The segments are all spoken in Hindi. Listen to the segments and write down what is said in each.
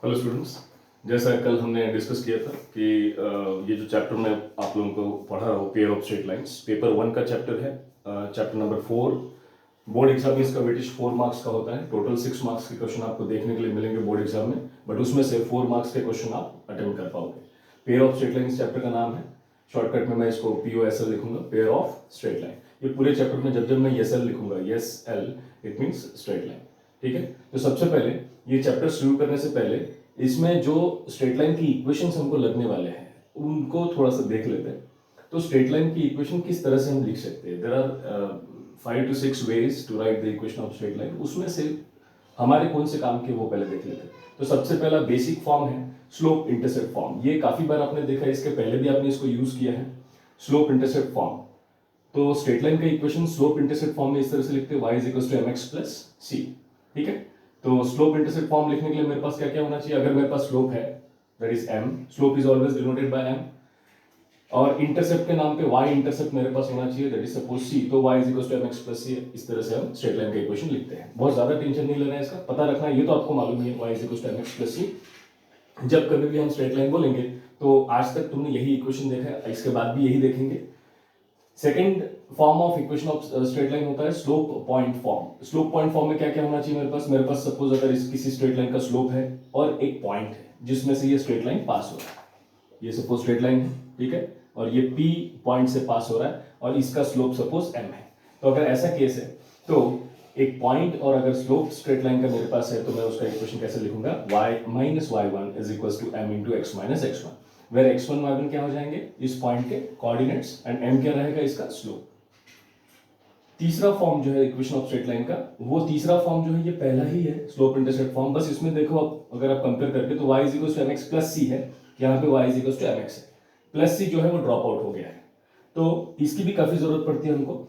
हेलो स्टूडेंट्स, जैसा कल हमने डिस्कस किया था कि ये जो चैप्टर मैं आप लोगों को पढ़ा रहा हूँ pair of straight lines, paper 1 का चैप्टर है। चैप्टर नंबर 4 बोर्ड एग्जाम में इसका वेटेज 4 मार्क्स का होता है। टोटल 6 मार्क्स के क्वेश्चन आपको देखने के लिए मिलेंगे बोर्ड एग्जाम में, बट उसमें से 4 मार्क्स के क्वेश्चन आप अटेम्प्ट कर पाओगे। पेयर ऑफ स्ट्रेट लाइन इस चैप्टर का नाम है। शॉर्टकट में मैं इसको POSL लिखूंगा, पेयर ऑफ स्ट्रेट लाइन। ये पूरे चैप्टर में जब जब मैं SL लिखूंगा, SL it means straight line. ठीक है, तो सबसे पहले ये चैप्टर शुरू करने से पहले इसमें जो स्ट्रेट लाइन की इक्वेशंस हमको लगने वाले हैं उनको थोड़ा सा देख लेते हैं। तो स्ट्रेट लाइन की इक्वेशन किस तरह से हम लिख सकते हैं? There are 5 to 6 ways to write the equation of straight line. उसमें से हमारे कौन से काम के वो पहले देख लेते हैं। तो सबसे पहला बेसिक फॉर्म है स्लोप इंटरसेप्ट फॉर्म। ये काफी बार आपने देखा है, इसके पहले भी आपने इसको यूज किया है, स्लोप इंटरसेप्ट फॉर्म। तो स्ट्रेट लाइन का इक्वेशन स्लोप इंटरसेप्ट फॉर्म में इस तरह से लिखते हैं, y is equal to mx plus c। ठीक है, तो स्लोप इंटरसेप्ट फॉर्म लिखने के लिए मेरे पास क्या क्या होना चाहिए? अगर मेरे पास स्लोप है that is m, slope is always denoted by m, और इंटरसेप्ट के नाम पे y इंटरसेप्ट मेरे पास होना चाहिए दैट इज सपोज c। तो y is equal to mx plus c। इस तरह से हम स्ट्रेट लाइन का इक्वेशन लिखते हैं। बहुत ज्यादा टेंशन नहीं लेना है, इसका पता रखना है, ये तो आपको मालूम है y is equal to mx plus c। जब कभी भी हम स्ट्रेट लाइन बोलेंगे तो आज तक तुमने यही इक्वेशन देखा है, इसके बाद भी यही देखेंगे। Second form of equation of straight line होता है slope point form. Slope point form में क्या क्या होना चाहिए मेरे पास सपोज अगर किसी स्ट्रेट लाइन का स्लोप है और एक पॉइंट है जिसमें से ये स्ट्रेट लाइन पास हो रहा है, ये सपोज स्ट्रेट लाइन है, ठीक है, और ये P पॉइंट से पास हो रहा है और इसका स्लोप सपोज m है। तो अगर ऐसा केस है तो एक पॉइंट और अगर स्लोप स्ट्रेट लाइन का मेरे पास है तो मैं उसका इक्वेशन कैसे लिखूंगा? y minus y1 is equal to m into x minus x1, where x1 y1 क्या हो जाएंगे इस पॉइंट के कोऑर्डिनेट्स एंड m क्या रहेगा इसका स्लोप। तीसरा फॉर्म जो है इक्वेशन ऑफ स्ट्रेट लाइन का, वो तीसरा फॉर्म जो है ये पहला ही है स्लोप इंटरसेप्ट फॉर्म। बस इसमें देखो आप अगर आप कंपेयर करके तो y is equal to mx plus c है, यहाँ पे y is equal to mx है, प्लस c जो है वो ड्रॉप आउट हो गया है। तो इसकी भी काफी जरूरत पड़ती है हमको।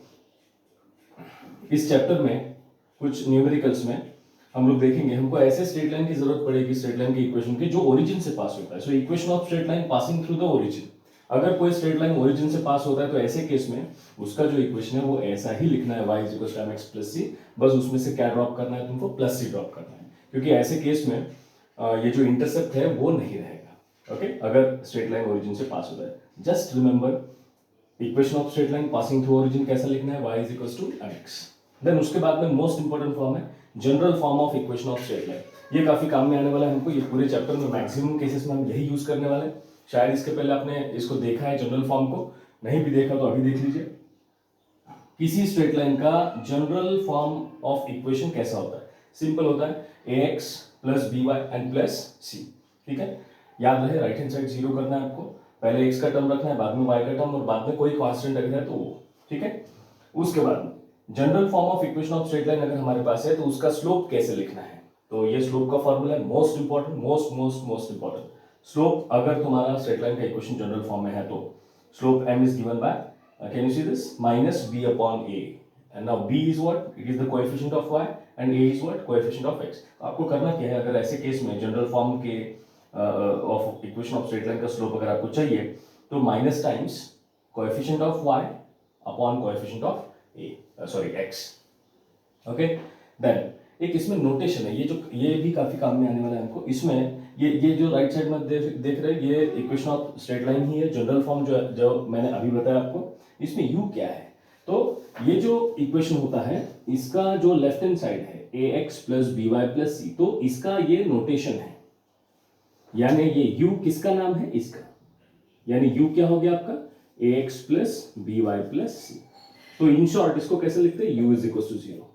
इस चैप्टर में कुछ न्यूमेरिकल्स में हम लोग देखेंगे हमको ऐसे स्ट्रेट लाइन की जरूरत पड़ेगी, स्ट्रेट लाइन की इक्वेशन की जो ओरिजिन से पास होता है। So equation of straight line passing through the origin. अगर कोई स्ट्रेट लाइन ओरिजिन से पास होता है तो ऐसे केस में उसका जो इक्वेशन है वो ऐसा ही लिखना है, y is equal to mx plus c। बस उसमें से क्या ड्रॉप करना है तुमको? प्लस c ड्रॉप करना है, क्योंकि ऐसे केस में ये जो इंटरसेप्ट है वो नहीं रहेगा। ओके, अगर स्ट्रेट लाइन ओरिजिन से पास होता है। Just remember equation of straight line passing through origin कैसा लिखना है? y is equal to mx। Then उसके बाद में मोस्ट इंपोर्टेंट फॉर्म है general form of equation of straight line. ये काफी काम में आने वाला है हमको, ये पूरे चैप्टर में मैक्सिमम केसेस में हम यही यूज करने वाले हैं। शायद इसके पहले आपने इसको देखा है जनरल फॉर्म को, नहीं भी देखा तो अभी देख लीजिए। किसी स्ट्रेट लाइन का जनरल फॉर्म ऑफ इक्वेशन कैसा होता है? सिंपल होता है ax plus by and plus c। ठीक है, याद रहे राइट हैंड साइड जीरो करना है आपको, पहले x का टर्म रखना है, बाद में y का टर्म, और बाद में कोई कांस्टेंट रखना है तो वो। ठीक है, उसके बाद general form of equation of straight line अगर हमारे पास है तो उसका स्लोप कैसे लिखना है? तो ये स्लोप का फॉर्मूला है most important, most important. Slope अगर तुम्हारा स्ट्रेट लाइन का इक्वेशन जनरल फॉर्म में है तो slope m is given by can you see this minus b upon a, and now b is what? It is the coefficient of y and a is what? Coefficient of x। आपको करना क्या है, अगर ऐसे केस में जनरल फॉर्म के of equation of straight line का स्लोप अगर आपको चाहिए तो minus times coefficient of y upon coefficient of a, sorry x। Okay, then एक इसमें नोटेशन है, ये भी काफी काम में आने वाला है हमको। इसमें ये जो राइट साइड में देख रहे हैं ये इक्वेशन ऑफ स्ट्रेट लाइन ही है, जनरल फॉर्म जो मैंने अभी बताया आपको। इसमें u क्या है? तो ये जो इक्वेशन होता है इसका जो लेफ्ट हैंड साइड है ax plus by plus c, तो इसका ये नोटेशन है, यानी ये u किसका नाम है? इसका, यानी u क्या हो गया आपका? ax plus by plus c। तो इन शॉर्ट इसको कैसे लिखते हैं? u is equal to 0।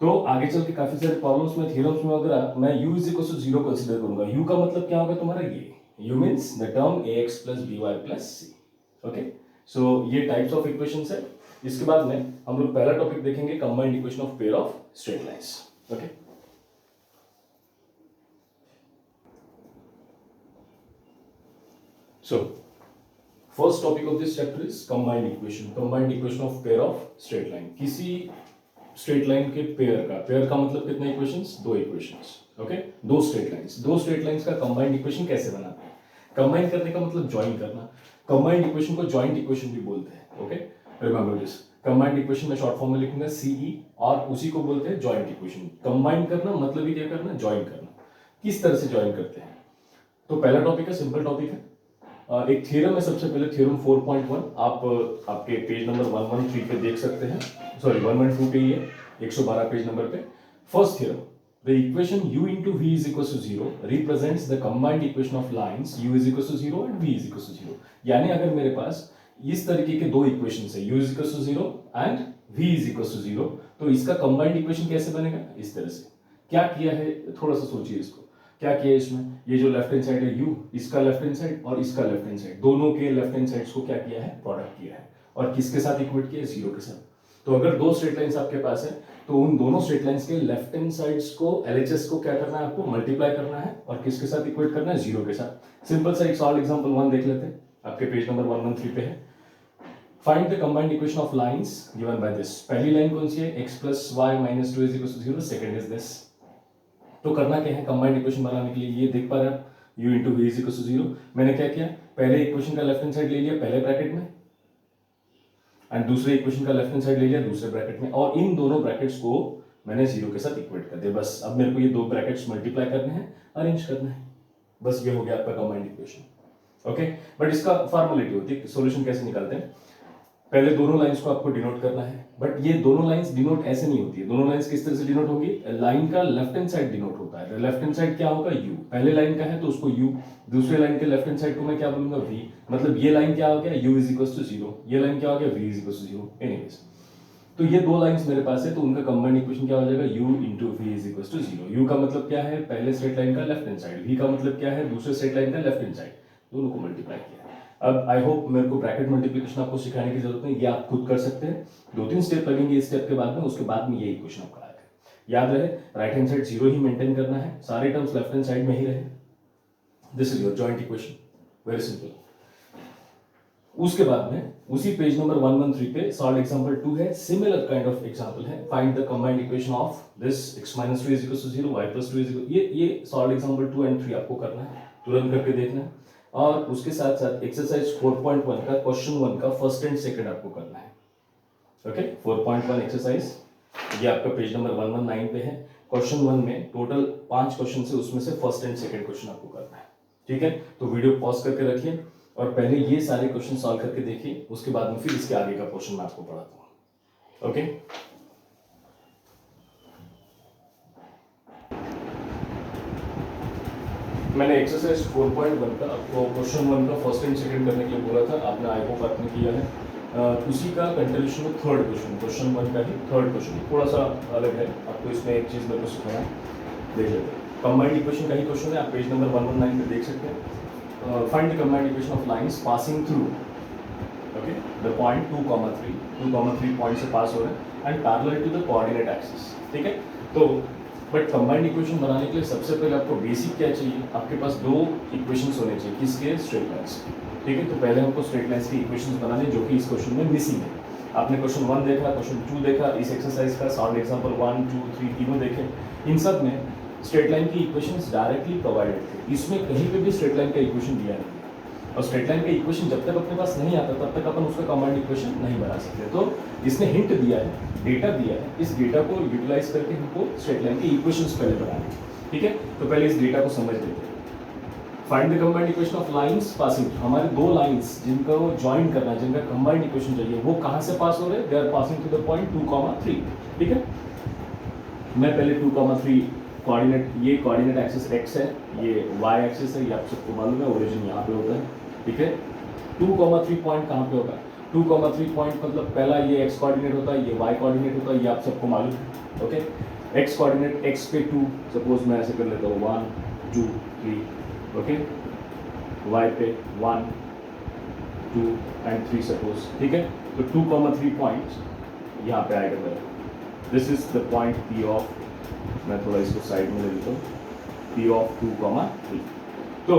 तो आगे चल के काफी सारे प्रॉब्लम्स में, थ्योरम्स में वगैरह मैं u is equal to 0 consider करूंगा। u का मतलब क्या होगा तुम्हारा? ये u means the term ax plus by plus c। Okay, so ये टाइप्स ऑफ इक्वेशंस है। इसके बाद में हम लोग पहला टॉपिक देखेंगे combined equation of pair of straight lines. Okay, so first topic of this chapter is combined equation of pair of straight line. किसी स्ट्रेट लाइन के पेयर का मतलब कितने इक्वेशंस? दो इक्वेशंस। ओके, दो स्ट्रेट लाइंस का कंबाइंड इक्वेशन कैसे बनाते हैं? कंबाइन करने का मतलब ज्वाइन करना। कंबाइंड इक्वेशन को जॉइंट इक्वेशन भी बोलते हैं। Okay, remember this. Combined equation में शॉर्ट फॉर्म में लिखूंगा CE, और उसी को बोलते हैं जॉइंट इक्वेशन। कंबाइन करना मतलब ही क्या करना? ज्वाइन करना। किस तरह से ज्वाइन करते हैं। तो पहला टॉपिक है, सिंपल टॉपिक है, एक थ्योरम है। सबसे पहले थ्योरम 4.1 आप आपके पेज नंबर 113 पे देख सकते हैं, सॉरी 112 पे ही है, 112 पेज नंबर पे। First theorem, the equation u into v is equals to 0 represents the combined equation of lines u is equals to 0 and v is equals to 0। यानी अगर मेरे पास इस तरीके के दो इक्वेशंस है, u is equals to 0 and v is equals to 0, तो इसका कंबाइंड इक्वेशन कैसे बनेगा, इस तरह से। क्या किया है, थोड़ा सा सोचिए इसको, क्या किया है इसमें, ये जो लेफ्ट हैंड साइड है u, इसका लेफ्ट हैंड साइड और इसका लेफ्ट हैंड साइड, दोनों के लेफ्ट हैंड साइड्स को क्या किया है, प्रोडक्ट किया है, और किसके साथ इक्वेट किया है, 0 के साथ। तो अगर दो स्ट्रेट लाइंस आपके पास है तो उन दोनों स्ट्रेट लाइंस के लेफ्ट हैंड साइड्स को, एलएचएस को क्या करना है, आपको मल्टीप्लाई करना है और किसके साथ इक्वेट करना है, 0 के साथ। सिंपल सा एक सॉल्व एग्जांपल 1 देख लेते हैं, आपके पेज नंबर 113 पे है। Find the combined equation of lines given by this. पहली लाइन कौन सी है, x + y - 2 = 0, second is this. तो करना क्या है, कंबाइंड इक्वेशन बनाने के लिए, ये देख पा रहे हैं आप, u into v = 0। मैंने क्या किया, पहले इक्वेशन का लेफ्ट हैंड साइड ले लिया पहले ब्रैकेट में, एंड दूसरे इक्वेशन का लेफ्ट हैंड साइड ले लिया दूसरे ब्रैकेट में, और इन दोनों ब्रैकेट्स को मैंने 0 के साथ इक्वेट कर दिया। बस अब मेरे को ये दो ब्रैकेट्स मल्टीप्लाई करने हैं, अरेंज करना है, बस ये हो गया आपका कंबाइंड इक्वेशन। ओके, बट इसका फॉर्मेलिटी होती है, सॉल्यूशन कैसे निकालते हैं, पहले दोनों लाइंस को आपको डिनोट करना है, बट ये दोनों लाइंस डिनोट ऐसे नहीं होती है। दोनों लाइंस किस तरह से डिनोट होंगी, लाइन का लेफ्ट हैंड साइड डिनोट होता है। लेफ्ट हैंड साइड क्या होगा, u, पहले लाइन का है तो उसको u, दूसरे लाइन के लेफ्ट हैंड साइड को मैं क्या बोलूंगा, v। मतलब ये लाइन क्या हो गया, u = 0, ये लाइन क्या हो गया, v = 0। एनीवेज, तो ये दो लाइंस मेरे पास है, तो उनका कंबाइंड इक्वेशन क्या हो जाएगा, u into v = 0। u का मतलब क्या है, पहले स्ट्रेट लाइन का लेफ्ट हैंड साइड, v का मतलब क्या है, दूसरे स्ट्रेट लाइन का लेफ्ट हैंड साइड, दोनों को मल्टीप्लाई किया। अब आई होप मेरे को ब्रैकेट मल्टीप्लिकेशन आपको सिखाने की जरूरत नहीं, ये आप खुद कर सकते हैं। 2-3 स्टेप लगेंगे इस स्टेप के बाद में, उसके बाद में ये इक्वेशन आपका आएगा। याद रहे, राइट हैंड साइड 0 ही मेंटेन करना है, सारे टर्म्स लेफ्ट हैंड साइड में ही रहे। This is your joint equation, very simple. उसके बाद में उसी पेज नंबर 113 पे सॉल्व एग्जांपल 2 है, सिमिलर काइंड ऑफ एग्जांपल है। Find the combined equation of this x - 2 = 0, y + 2 = ये सॉल्व एग्जांपल 2 एंड 3 आपको करना है, तुरंत करके देखना है। और उसके साथ साथ एक्सरसाइज 4.1 का क्वेश्चन 1 का फर्स्ट एंड सेकंड आपको करना है। ओके, 4.1 एक्सरसाइज, ये आपका पेज नंबर 119 पे है। क्वेश्चन 1 में टोटल 5 क्वेश्चन से, उसमें से फर्स्ट एंड सेकंड क्वेश्चन आपको करना है। ठीक है, तो वीडियो पॉज करके रखिए और पहले ये सारे क्वेश्चन सॉल्व करके देखिए, उसके बाद में फिर इसके आगे का क्वेश्चन मैं आपको पढ़ाता हूँ। ओके, मैंने एक्सरसाइज 4.1 का आपको क्वेश्चन 1 का फर्स्ट एंड सेकंड करने के लिए बोला था, आपने आई होप आपने किया है। उसी का कंटिन्यूएशन में थर्ड क्वेश्चन, क्वेश्चन 1 का ही थर्ड क्वेश्चन थोड़ा सा अलग है, आपको इसमें एक चीज़ मेरे को सिखाना है, देख लेते हैं। कंबाइंड इक्वेशन का ही क्वेश्चन है, आप पेज नंबर 119 पे देख सकते हैं। Find the combined equation of lines passing through, okay, the point 2,3 point से पास हो रहे हैं and parallel to the coordinate axis. ठीक है, तो बट कंबाइंड इक्वेशन बनाने के लिए सबसे पहले आपको बेसिक क्या चाहिए, आपके पास दो इक्वेशंस होने चाहिए, किसके, स्ट्रेट लाइंस। ठीक है, तो पहले हमको स्ट्रेट लाइंस की इक्वेशंस बनाने, जो कि इस क्वेश्चन में मिसिंग है। आपने क्वेश्चन 1 देखा, क्वेश्चन 2 देखा, इस एक्सरसाइज का सॉल्व एग्जांपल 1, 2, 3 तीनों देखे, इन सब में स्ट्रेट लाइन की इक्वेशंस डायरेक्टली प्रोवाइडेड थे। इसमें कहीं पे भी स्ट्रेट लाइन का इक्वेशन दिया नहीं, और स्ट्रेट लाइन का इक्वेशन जब तक अपने पास नहीं आता तब तक अपन उसका कंबाइंड इक्वेशन नहीं बना सकते। तो इसने हिंट दिया है, डेटा दिया है, इस डेटा को यूटिलाइज करके हमको स्ट्रेट लाइन के इक्वेशंस पहले बनाने। ठीक है, तो पहले इस डेटा को समझ लेते हैं। Find the combined equation of lines passing, हमारे दो लाइंस जिनका वो ज्वाइन करना है, जिनका कंबाइंड इक्वेशन चाहिए, वो कहाँ से पास हो रहे हैं, they are passing to the point 2,3। ठीक है, मैं पहले 2,3 कोऑर्डिनेट, ये कोऑर्डिनेट एक्सिस x है, ये y एक्सिस है, ये आप सबको मालूम है, ओरिजिन यहाँ पे होता है। ठीक है, 2,3 पॉइंट कहाँ पे होगा, 2,3 पॉइंट मतलब पहला ये x कोऑर्डिनेट होता है, ये y कोऑर्डिनेट होता है, ये आप सबको मालूम है। ओके, x कोऑर्डिनेट x पे 2, सपोज मैं ऐसे कर लेता हूँ 1, 2, 3। ओके, y पे 1, 2 एंड 3 सपोज। ठीक है, तो 2,3 पॉइंट यहाँ पे आएगा मेरा। This is the point P of, मैं थोड़ा इसको साइड में ले लेता हूँ, P ऑफ 2,3। तो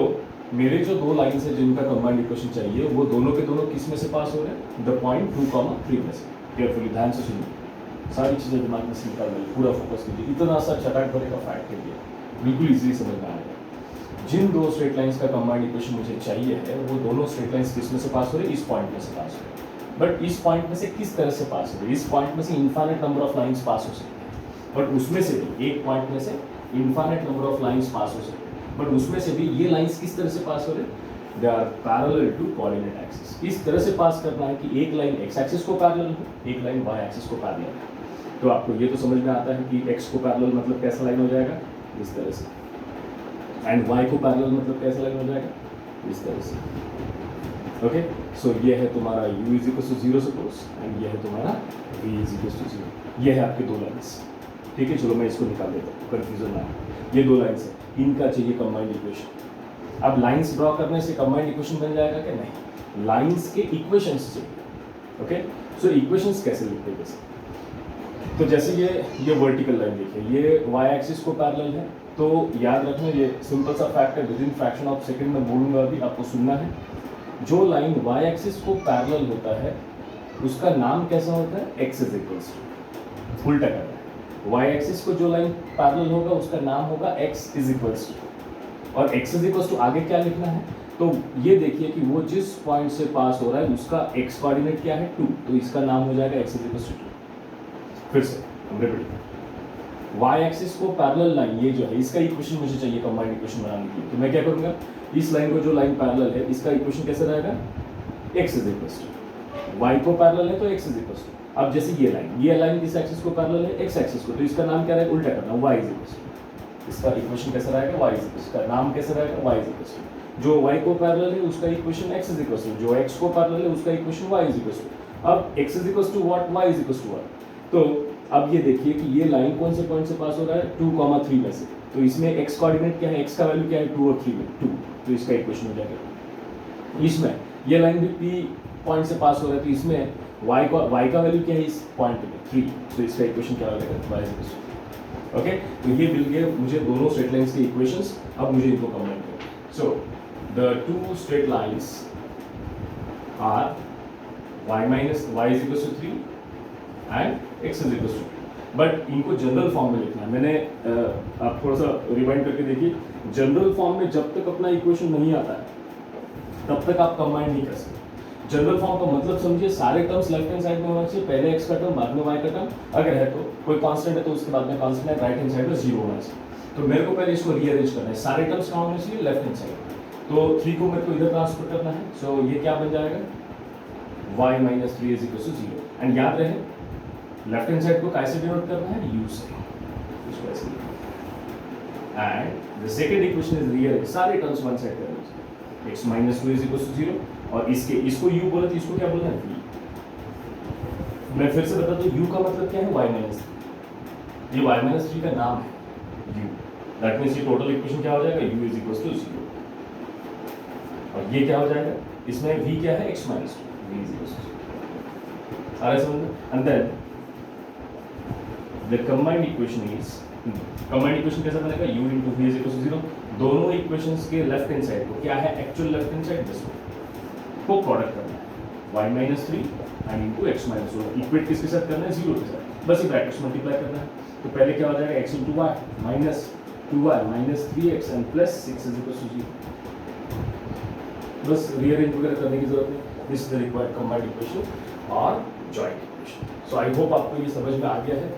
मेरे जो दो लाइन्स है जिनका कंबाइंड इक्वेशन चाहिए, वो दोनों के दोनों किस में से पास हो रहे हैं, द पॉइंट 2,3 में से। केयरफुली, ध्यान से सुनिए, सारी चीज़ें दिमाग में से निकाल देंगे, पूरा फोकस कीजिए। इतना सा चटाक भरे का फैक्ट है, बिल्कुल इजीली समझ में आएगा। जिन दो स्ट्रेट लाइन्स का कंबाइंड इक्वेशन मुझे चाहिए है, वो दोनों स्ट्रेट लाइन्स किस में से पास हो रहे हैं, इस पॉइंट में से पास हो रहे हैं। बट इस पॉइंट में से किस तरह से पास हो रहे हैं, इस पॉइंट में से infinite number of lines pass हो सकते हैं। बट उसमें से भी एक पॉइंट में से infinite number of lines pass हो सकते हैं, बट उसमें से भी ये लाइंस किस तरह से पास हो रहे हैं, they are parallel to coordinate axis. इस तरह से पास करना है कि एक लाइन एक्स एक्सिस को पैरेलल हो, एक लाइन वाई एक्सिस को पैरेलल हो। तो आपको ये तो समझ में आता है कि एक्स को पैरेलल मतलब कैसा लाइन हो जाएगा, इस तरह से, एंड वाई को पैरेलल मतलब कैसा लाइन हो जाएगा, इस तरह से। ओके, सो ये है तुम्हारा u is equal to 0 suppose, and ये है तुम्हारा v इज इक्वल टू 0। ये है आपके दो लाइन्स, ठीक है। चलो मैं इसको निकाल देता हूँ, कंफ्यूजन ना हो। ये दो लाइन्स है, इनका चाहिए कंबाइंड इक्वेशन। अब लाइंस ड्रॉ करने से कंबाइंड इक्वेशन बन जाएगा क्या, नहीं, लाइंस के इक्वेशंस चाहिए। ओके, सो इक्वेशंस कैसे लिखते हैं जैसे, तो जैसे ये वर्टिकल लाइन देखिए, ये वाई एक्सिस को पैरेलल है, तो याद रखना ये सिंपल सा फैक्ट है, with in fraction of second में बोलूंगा, अभी आपको सुनना है। जो लाइन वाई एक्सिस को पैरेलल होता है उसका नाम कैसा होता है, एक्स इज इक्वल्स टू, उल्टा करना है, वाई एक्सिस को जो लाइन पैरेलल होगा उसका नाम होगा एक्स इज इक्वल्स टू, और एक्स इज इक्वल्स टू आगे क्या लिखना है, तो ये देखिए कि वो जिस पॉइंट से पास हो रहा है उसका एक्स कोऑर्डिनेट क्या है, 2, तो इसका नाम हो जाएगा एक्स इज इक्वल्स टू 2। फिर से हम रिपीट, वाई एक्सिस को पैरेलल लाइन ये जो है, इसका इक्वेशन मुझे चाहिए कंबाइंड इक्वेशन बनाने के लिए, तो मैं क्या करूंगा, इस लाइन को जो लाइन पैरेलल है इसका इक्वेशन कैसे रहेगा, x is equals to, y को पैरेलल है तो x इज इक्वल्स टू। अब जैसे ये लाइन किस एक्सिस को पैरेलल है, x एक्सिस को, तो इसका नाम क्या रहेगा, उल्टा करना, y इज इक्वल्स टू। इसका इक्वेशन कैसा रहेगा, y इज इक्वल्स टू, इसका नाम कैसा रहेगा, y इज इक्वल्स टू। जो y को पैरेलल है उसका equation x is equals to, जो x को पैरेलल है उसका equation y is equals to. अब x is equals to what, y is equals to what. तो अब ये देखिए कि ये लाइन कौन से पॉइंट से पास हो रहा है, 2, 3 में से, तो इसमें x कोऑर्डिनेट क्या है, x का वैल्यू क्या है, 2 और 3 में 2, तो इसका इक्वेशन हो जाएगा। इसमें ये लाइन भी P पॉइंट से पास हो रहा है, तो इसमें y का वैल्यू क्या है इस पॉइंट में 3, तो इसका इक्वेशन क्या हो जाएगा, y is equals to. Okay, तो ये मिल गए मुझे दोनों स्ट्रेट लाइंस के इक्वेशंस। अब मुझे इनको कंबाइन करना। So the two straight lines are y is equals to 3 and x is equals to, but इनको जनरल फॉर्म में लिखना है। मैंने आप थोड़ा सा रिवाइंड करके देखिए, जनरल फॉर्म में जब तक अपना इक्वेशन नहीं आता है तब तक आप कंबाइन नहीं कर सकते। जनरल फॉर्म का मतलब समझिए, सारे टर्म्स लेफ्ट हैंड साइड में होना चाहिए, पहले x का टर्म बाद में y का टर्म, अगर है तो कोई कांस्टेंट है तो उसके बाद में कांस्टेंट है, राइट हैंड साइड में 0 होना चाहिए। तो मेरे को पहले इसको रीअरेंज करना है, सारे टर्म्स कहाँ होने चाहिए, लेफ्ट हैंड साइड। तो 3 को मेरे को इधर ट्रांसफर करना है, सो ये क्या बन जाएगा, y minus 3 is equal to 0। And याद रहे लेफ्ट हैंड साइड को कैसे डिनोट करना है, u से, इसको ऐसे लिखना है। And the second equation is real, सारे टर्म्स वन साइड करना है, x minus 2 is equal to 0, और इसको u बोला तो इसको क्या बोलना है, v। मैं फिर से बता दूं, u का मतलब क्या है, y माइनस 3, ये y माइनस 3 का नाम है u, दैट मींस ये टोटल इक्वेशन क्या हो जाएगा, u इज इक्वल टू 0, और ये क्या हो जाएगा, इसमें v क्या है, x minus 2, v is equal to, आ रहा है समझ में। And then the combined equation कैसा बनेगा, u into v is equal to 0। दोनों इक्वेशंस के लेफ्ट हैंड साइड को क्या है, एक्चुअल लेफ्ट हैंड साइड को प्रोडक्ट करना है, y minus 3 and into x minus 2, equate किसके साथ करना है, 0 के साथ, बस ये ब्रैकेट्स मल्टीप्लाई करना है। तो पहले क्या हो जाएगा, x into y minus 2y minus 3x and plus 6 is equal to 0। बस रीअरेंज वगैरह करने की जरूरत नहीं, this is the required combined equation और joint equation. So I hope आपको ये समझ में आ गया है।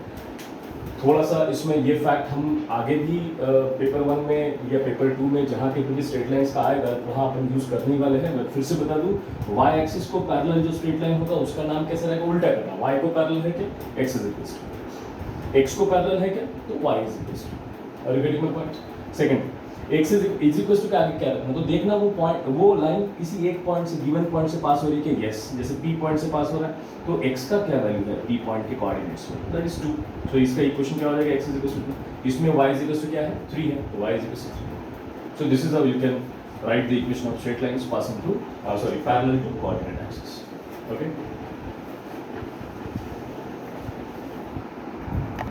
थोड़ा सा इसमें ये फैक्ट हम आगे भी पेपर 1 में या पेपर 2 में जहाँ के भी स्ट्रेट लाइंस का आएगा वहाँ अपन यूज़ करने वाले हैं। मैं फिर से बता दूँ, वाई एक्सिस को पैरेलल जो स्ट्रेट लाइन होगा उसका नाम कैसे रहेगा, उल्टा करना। वाई को पैरेलल है क्या, x is equals to, x को पैरेलल है क्या, तो y is equals to. Are you getting my point. Second, x is equals to के आगे क्या रखना, तो देखना वो पॉइंट, वो लाइन किसी एक पॉइंट से, गिवन पॉइंट से पास हो रही है कि यस, जैसे पी पॉइंट से पास हो रहा है तो एक्स का क्या वैल्यू है पी पॉइंट के कोऑर्डिनेट्स में, दैट इज 2। तो इसका इक्वेशन क्या हो जाएगा, एक्स इज इक्वल्स टू 2, इसमें वाई इज इक्वल्स टू क्या है, 3 है, तो y is equals to 3। So this is how you can write the equation of straight lines passing through parallel to coordinate axis. Okay.